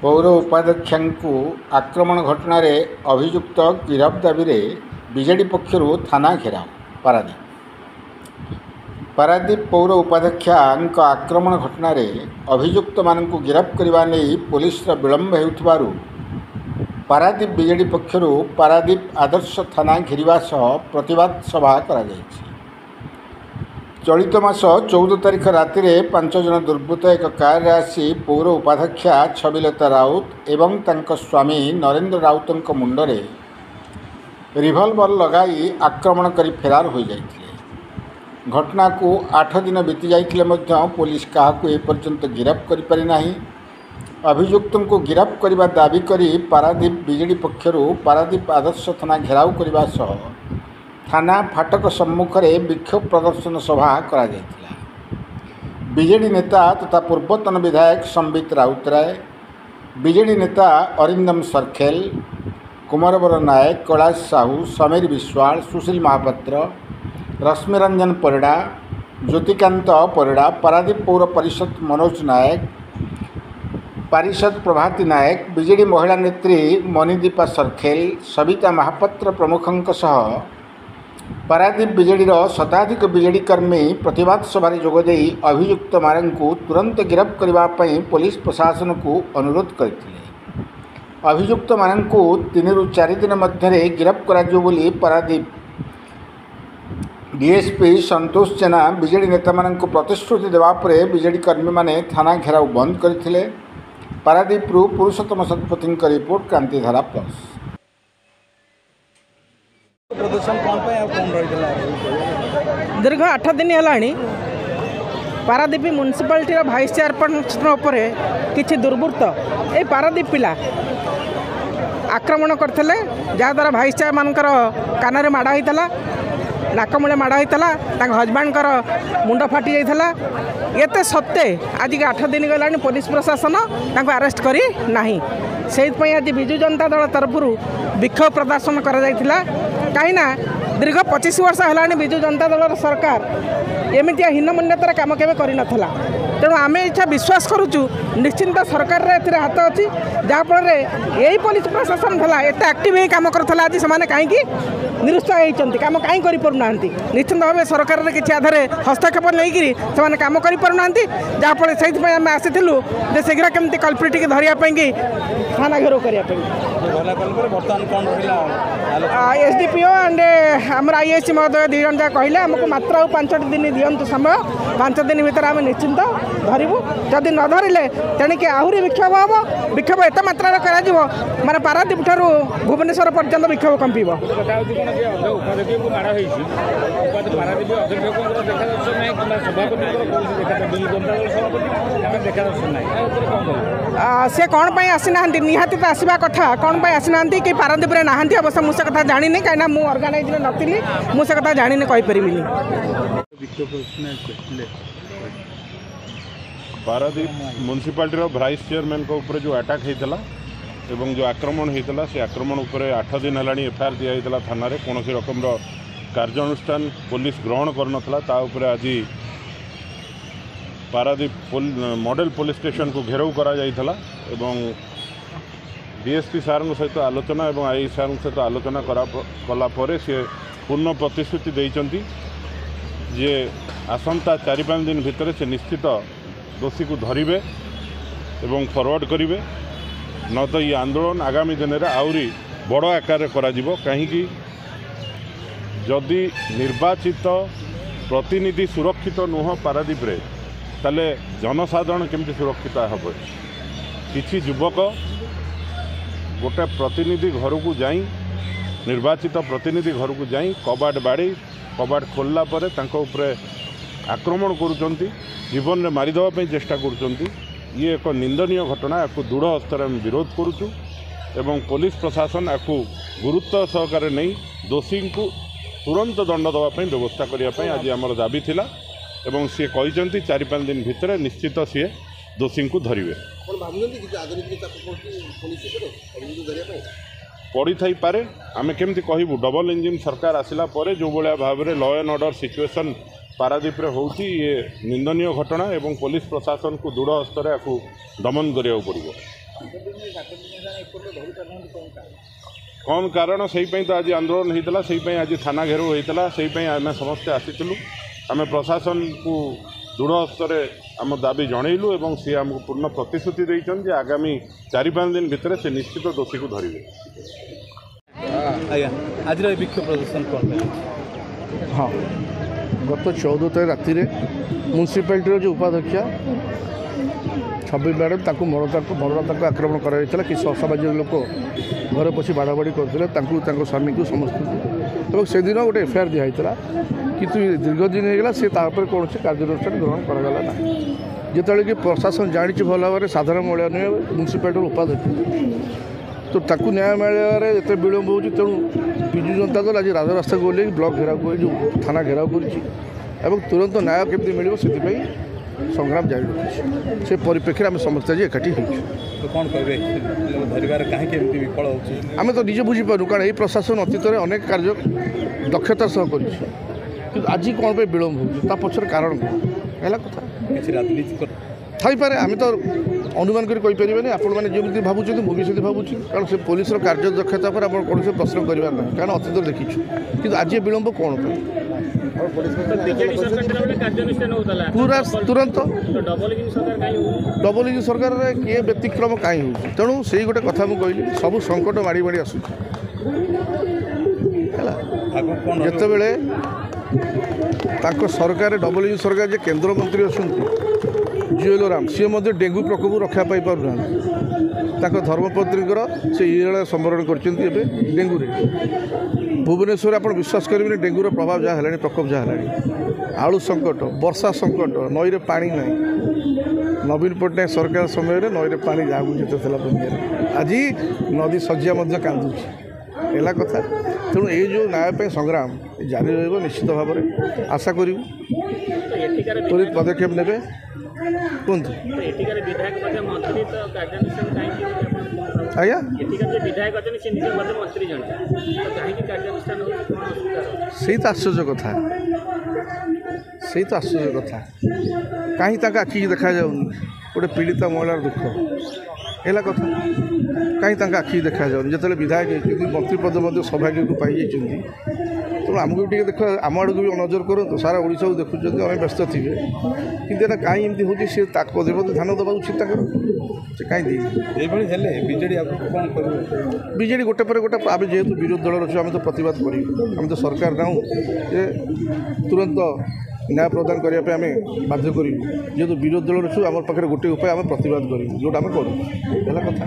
पौर उपाध्यक्ष आक्रमण घटना अभियुक्त गिरफ दाबी बीजेडी पक्षर थाना घेराव पारादीप पौर उपाध्यक्ष आक्रमण घटना अभियुक्त मान गिरफ करने पुलिस विलंब हो पारादीप बीजेडी पक्षर पारादीप आदर्श थाना घेरिवा सह प्रतिवाद सभा करा जायछि। चलित मास 14 तारिख राति 5 जन दुर्बृत्त एक कार आसी पौर उपाध्यक्षा छबिलता राउत एवं तांको स्वामी नरेंद्र राउत मुंडरे रिवॉल्वर लगाई आक्रमण कर फेरार हो जाते। घटना को 8 दिन बीती जाइथिले मध्य पुलिस काहाकू एपर्यंत गिरफ कर पारि नाही। अभियुक्त को गिरफ करने दाबी करी पारादीप बीजेडी पक्षर पारादीप आदर्श थाना घेराव करने सह थाना फाटक सम्मुख में विक्षोभ प्रदर्शन सभा करा जायतिला। बीजेडी नेता तथा पूर्वतन विधायक संबित राउतराय, बीजेडी नेता अरिंदम सरखेल, कुमारवर नायक, कैलाश साहू, समीर विश्वाल, सुशील महापात्र, रश्मिरंजन परिड़ा, ज्योतिकांत परिड़ा, पारादीप पौर परिषद मनोज नायक, पारिषद प्रभाती नायक, बीजेडी महिला नेत्री मणिदीपा सरखेल, सविता महापात्र प्रमुखों सह पारादीप बीजेडी शताधिक बीजेडी कर्मी प्रतिवाद सभा जोगदे अभियुक्त मान तुरंत गिरफ करने पुलिस प्रशासन को अनुरोध करते। अभियुक्त मान 3 ରୁ 4 दिन मध्य गिरफ कर पारादीप डीएसपी संतोष जेना बीजेडी नेता मान प्रतिश्रुति देवापर बीजेडी कर्मी माने थाना घेराव बंद करते। पारादीप पुरुषोत्तम शतपथी रिपोर्ट क्रांतिधारा प्लस। दीर्घ 8 दिन है पारादीप म्युनिसिपालिटी भाइस चेयरपर्सन उपर किसी दुर्बृत्त ये पारादीप पिला आक्रमण करते जहाद्वारा भाइस चेयर मानकर कान माड़ होता नाकमूले माड़ होता हजबैंड मुंड फाटी जाता। एते सत्ते आज 8 दिन गला पुलिस प्रशासन अरेस्ट करी नाही। से आज विजु जनता दल तरफ विक्षोभ प्रदर्शन कहीं दीर्घ 25 वर्ष है विजु जनता दल सरकार एमती हीनमन्यतार काम केवे कर नथिला। तेणु आम इच्छा विश्वास करुचु निश्चिंत सरकार रे हाथ अच्छी जहाँफल यही पुलिस प्रशासन था एत एक्टिव ही कम करा। आज से कहीं निरुत्साह होती कम कहीं करना निश्चित भाव सरकार किसी आधार हस्तक्षेप नहीं से कम करना जहाँफल से आम आसीलु शीघ्र केमती कल्प्रिट की धरने थाना घेराव करने एसडीपीओ एंड आमर आईएससी महोदय 2 जन जहाँ कहले आमको मात्र 5 दिन दिंतु समय 5 दिन भितर आम निश्चिंत धरबू जदि न धरले तेणिक आहरी विक्षोभ हम विक्षोभ एत मात्रा माने पारादीप ठारू भुवनेश्वर पर्यंत विक्षोभ कंपीब। से कौन पाई आसीना निहाती तो आसवा कथा कौन पाई आसीना कि पारादीप रे नहांती अवश्य मुझे कथा जानी कहीं मुझे ऑर्गेनाइज नी मुझे कथा जानी कहीपरि। पारादीप म्युनिसिपालिटी भाइस चेयरमैन को ऊपर जो अटैक होता एवं जो आक्रमण होता से आक्रमण उपर 8 दिन है एफआईआर दिया थाना कौन रकम कार्यानुष्ठान पुलिस ग्रहण कर आज पारादीप मॉडल पुलिस स्टेशन को घेराव करा जाइथला एवं डीएसपी सार सहित आलोचना और आई सार सहित आलोचना कला सी पूर्ण प्रतिश्रुति देइचंती जे आसंता 4-5 दिन भितर से निश्चित दोषी को धरिबे एवं फॉरवर्ड करिवे न तो ये आंदोलन आगामी दिन में आउरी बड़ आकार करा कहीं जदि निर्वाचित प्रतिनिधि सुरक्षित नुह पारादीप रे ताले जनसाधारण केमती सुरक्षित हम किसी युवक गोटे प्रतिनिधि घर को जाई निर्वाचित प्रतिनिधि घर को जाई कबाट बाड़ी कबाट खोलला परे तांको उपरे आक्रमण करुचंती जीवन में मारिदेवा चेष्टा करुचंती ये एक निंदनीय घटना या दृढ़ हस्तर आम विरोध करुचु एवं पुलिस प्रशासन या गुरुत्व सहकार नहीं दोषी को तुरंत दंड देवाई व्यवस्था करने आज आमर दाबी थिला एवं सी कहते 4-5 दिन भितर निश्चित सी दोषी को धरवे पड़ी थी पारे आम केमती कहूँ डबल इंजिन सरकार आसला जो भाया भाव में law and order situation Paradip रे होउची ये निंदनीय घटना एवं पुलिस प्रशासन को दृढ़ हस्तर या दमन करिया पड़ो कौन कारण से तो आज आंदोलन होता से आज थाना घेराव होता से आम समस्ते आसीलु आम प्रशासन को दृढ़ हस्तर आम दाबी जनइलु और सी आमको पूर्ण प्रतिश्रुति देते आगामी 4-5 दिन भितर से निश्चित दोषी को धरवे। आज विक्षोभ प्रदर्शन कौन हाँ गत 14 तारीख राति म्यूनिसिपालिटी जो उपाध्यक्षा छवि मैडम मरणता आक्रमण कर कि असामाजिक लोक घर पशी बाड़ाबाड़ी करते स्वामी को समस्त और से दिन गोटे एफआईआर दिखाई किंतु दीर्घ दिन होगा सी कौन कार्यानुष्ठान ग्रहण करागला ना जिते कि प्रशासन जानी भल भाव में साधारण महिला नुहे म्यूनिसिपालिटी उपाध्यक्ष तो ताकू न्याय मिलने एत विलम्ब हो तेणु विजु जनता दल आज राजरास्ता को ओल्ल ब्लॉक घेराव जो थाना घेराव कर तुरंत न्याय केमती मिल से संग्राम जारी रखी से परिप्रेक्षी आम समस्त आज एकाठी कौन कहे कहीं विफल हो आम तो निजे बुझीपारू कारण ये प्रशासन अतीत में अनेक कार्य दक्षतार सह कर आज कौन पे विलम्ब हो पचर कारण है कथा किसी राजनीति थाईपे आम तो अनुमान करें आपण मैंने जमी भावुं मुझे भावुँ कारण से पुलिस कार्य दक्षता पर आप कौन से प्रश्न करार ना कारण अतीत देखीचु कि आज विलम्ब कौन पूरा तुरंत डबल इंजिन सरकार किए व्यतिक्रम कहीं हो तेणु से गोटे कथा मुझे कहली सब संकट माड़ी माड़ी आसूँ जिते सरकार डबल इंजिन सरकार जे केंद्र मंत्री अच्छा जुएल राम सी डेंगू प्रकोप रक्षा पाई पार धर्मपत्नी से ये संवरण कर डेंगू भुवनेश्वर आप विश्वास करेंगे डेंगूर प्रभाव जहाँ है प्रकोप जहाँ है आलू संकट वर्षा संकट नईरे पानी ना नवीन पट्टनायक सरकार समय नईरे पानी जहाँ जीते दुनिया आज नदी सज्जा कांदुची है कथा तेणु ये जो न्याय संग्राम जारी रश्चित भाव में आशा करूँ त्वरित पदक्षेप ने कहतु आज्ञा से तो आश्चर्य कथा से तो आश्चर्य कथा कहीं आखि देखा जाऊनी गोटे पीड़िता महिलार दुख है कथा कहीं आखि देखा जाऊनी जो विधायक मंत्री पद सौभाग्य को पाई तेणु आमको भी देख आम आड़ को भी नजर करूँ सारा ओडिशा को देखुं आम व्यस्त थे कि कहीं एमती हो ध्यान देवा उचित से कहीं विजेडी गोटे पर गोटे आम जेहेतु विरोधी दल अच्छे आम तो प्रतिवाद करूँ आम तो सरकार ना तुरंत न्याय प्रदान करने आम बाध्य करूँ जेहेतु विरोधी दल अच्छु आम पाखे गोटे उपाय आम प्रतिवाद करूँ जोटा आम करूँ है कथा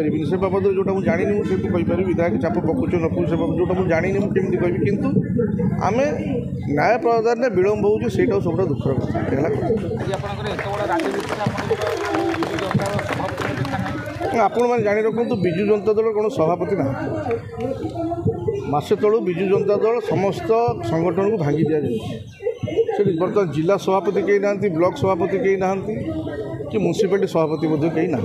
मुझे से बाबद जोटा मुझे जानी मुझे कहीपर विधायक चाप पकुच न पकु से जोटा मुझे जानी मुझे केमी कह कितु आम न्याय प्रदान में विलम्ब हो सब दुखर कथा आपण मैंने जानी रखु विजु जनता दल कौन सभापति ना मसे तलू विजु जनता दल समस्त संगठन को भांगी दि जाए बर्तमान जिला सभापति कहीं ना ब्लॉक सभापति कहीं ना कि म्यूनिसिपालिटी सभापति कहीं ना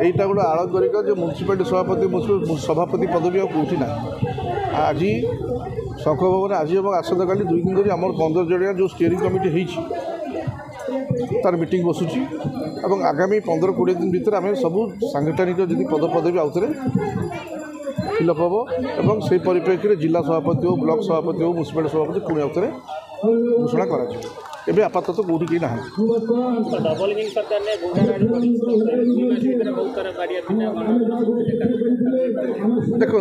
यहीटा गोटे आड़ कर म्यूनिसिपालिटी सभापति पदवी कौटी ना आज शंख भवन आज और आसंता काली 2 दिन धरी आम 15 जणिया जो स्टीयरिंग कमिटी तार मीटिंग बसुची और आगामी 15-20 दिन भितर आम सब सांगठनिक जी पदपदवी आउ थे फिलअप हम और से परिप्रेक्षी जिला सभापति हो ब्लॉक सभापति हो म्यूनिसिपालिटी सभापति पुणी आउ थे घोषणा कर आपातत तो कौटी कहीं ना देखो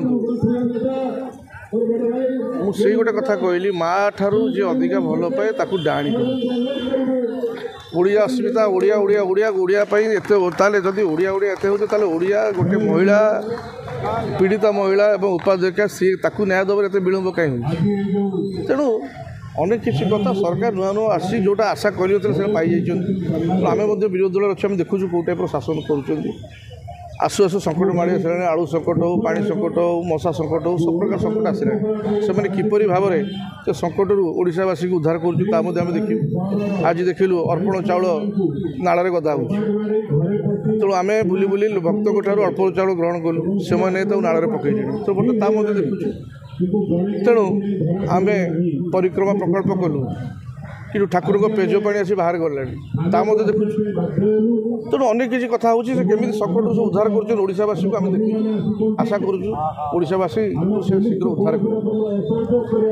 मुझे गोटे कथा कहली माँ ठारू जी अधिका भल पाए ताकू डाणी ओडिया अस्मिता ओडिया ओडिया ओडिया ओडिया ताले जदि ओडिया ओडिया एत हो ओडिया गोटे महिला पीड़िता महिला और उपाध्यक्षा सी ताकू न्याय देवर एत विलम्ब कहीं तेणु ଅନେକ କିଛି କଥା ସରକାର ନୂଆ ନୂଆ ଆସିଛି ଯେଉଁଟା ଆଶା କରିନଥିଲେ ସେଇଟା ପାଇଯାଇଛନ୍ତି। ଆମେ ମଧ୍ୟ ବିରୋଧୀ ଦଳରେ ଅଛୁ, ଆମେ ଦେଖୁଛୁ କେଉଁ ଟାଇପ୍ର ଶାସନ କରୁଛନ୍ତି। ଆସୁ ଆସୁ ସଙ୍କଟ ମାଡ଼ି ଆସିଲାଣି। ଆଳୁ ସଙ୍କଟ ହେଉ, ପାଣି ସଙ୍କଟ ହେଉ, ମଶା ସଙ୍କଟ ହେଉ, ସବୁ ପ୍ରକାର ସଙ୍କଟ ଆସିଲାଣି। ସେମାନେ କିପରି ଭାବରେ ସେ ସଙ୍କଟରୁ ଓଡ଼ିଶାବାସୀକୁ ଉଦ୍ଧାର କରୁଛୁ ତା ମଧ୍ୟ ଆମେ ଦେଖିବୁ। ଆଜି ଦେଖିଲୁ ଅର୍ପଣ ଚାଉଳ ନାଳରେ ଗଦା ହେଉଛି। ତେଣୁ ଆମେ ବୁଲି ବୁଲି ଭକ୍ତଙ୍କ ଠାରୁ ଅର୍ପଣ ଚାଉଳ ଗ୍ରହଣ କଲୁ, ସେମାନେ ତାକୁ ନାଳରେ ପକାଇଛନ୍ତି। ତ ବର୍ତ୍ତମାନ ତା ମଧ୍ୟ ଦେଖୁଛୁ। ତେଣୁ ଆମେ ପରିକ୍ରମା ପ୍ରକଳ୍ପ କଲୁ, କିନ୍ତୁ ଠାକୁରଙ୍କ ପେଜ ପାଣି ଆସି ବାହାରେ ଗଲାଣି, ତା ମଧ୍ୟ ଦେଖୁଛୁ। ତେଣୁ ଅନେକ କିଛି କଥା ହେଉଛି, ସେ କେମିତି ସଙ୍କଟରୁ ସବୁ ଉଦ୍ଧାର କରୁଛନ୍ତି ଓଡ଼ିଶାବାସୀକୁ ଆମେ ଦେଖୁଛୁ। ଆଶା କରୁଛୁ ଓଡ଼ିଶାବାସୀ ସେ ଶୀଘ୍ର ଉଦ୍ଧାର କରିବେ।